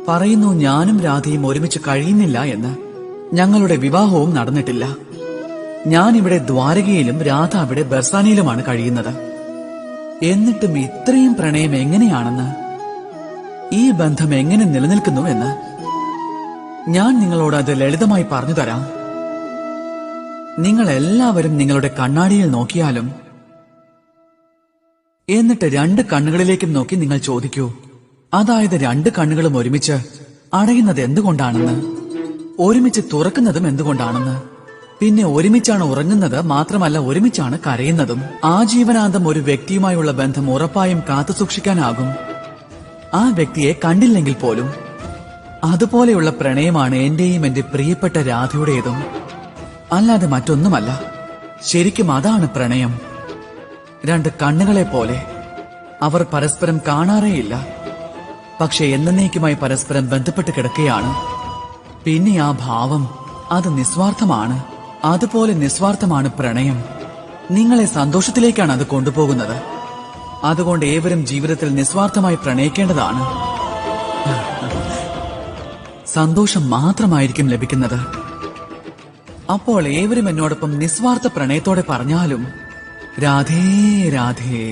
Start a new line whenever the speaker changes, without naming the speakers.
പറയുന്നു ഞാനും രാധയും ഒരുമിച്ച് കഴിയുന്നില്ല എന്ന്. ഞങ്ങളുടെ വിവാഹവും നടന്നിട്ടില്ല. ഞാനിവിടെ ദ്വാരകയിലും രാധ അവിടെ ബർസാനയിലുമാണ് കഴിയുന്നത്. എന്നിട്ടും ഇത്രയും പ്രണയം എങ്ങനെയാണെന്ന്, ഈ ബന്ധം എങ്ങനെ നിലനിൽക്കുന്നുവെന്ന് ഞാൻ നിങ്ങളോട് അത് ലളിതമായി പറഞ്ഞു തരാം. നിങ്ങൾ എല്ലാവരും നിങ്ങളുടെ കണ്ണാടിയിൽ നോക്കിയാലും എന്നിട്ട് 2 കണ്ണുകളിലേക്കും നോക്കി നിങ്ങൾ ചോദിക്കൂ, അതായത് 2 കണ്ണുകളും ഒരുമിച്ച് അടയുന്നത് എന്തുകൊണ്ടാണെന്ന്, ഒരുമിച്ച് തുറക്കുന്നതും എന്തുകൊണ്ടാണെന്ന്. പിന്നെ ഒരുമിച്ചാണ് ഉറങ്ങുന്നത്, മാത്രമല്ല ഒരുമിച്ചാണ് കരയുന്നതും. ആജീവനാന്തം ഒരു വ്യക്തിയുമായുള്ള ബന്ധം ഉറപ്പായും കാത്തുസൂക്ഷിക്കാനാകും, ആ വ്യക്തിയെ കണ്ടില്ലെങ്കിൽ പോലും. അതുപോലെയുള്ള പ്രണയമാണ് എന്റെയും എന്റെ പ്രിയപ്പെട്ട രാധയുടേതും, അല്ലാതെ മറ്റൊന്നുമല്ല. ശരിക്കും അതാണ് പ്രണയം. 2 കണ്ണുകളെ പോലെ അവർ പരസ്പരം കാണാറേയില്ല, പക്ഷെ എന്നേക്കുമായി പരസ്പരം ബന്ധപ്പെട്ട് കിടക്കുകയാണ്. പിന്നെ ആ ഭാവം, അത് നിസ്വാർത്ഥമാണ്. അതുപോലെ നിസ്വാർത്ഥമാണ് പ്രണയം. നിങ്ങളെ സന്തോഷത്തിലേക്കാണ് അത് കൊണ്ടുപോകുന്നത്. അതുകൊണ്ട് ഏവരും ജീവിതത്തിൽ നിസ്വാർത്ഥമായി പ്രണയിക്കേണ്ടതാണ്. സന്തോഷം മാത്രമായിരിക്കും ലഭിക്കുന്നത്. അപ്പോൾ ഏവരും എന്നോടൊപ്പം നിസ്വാർത്ഥ പ്രണയത്തോടെ പറഞ്ഞാലും, രാധേ രാധേ.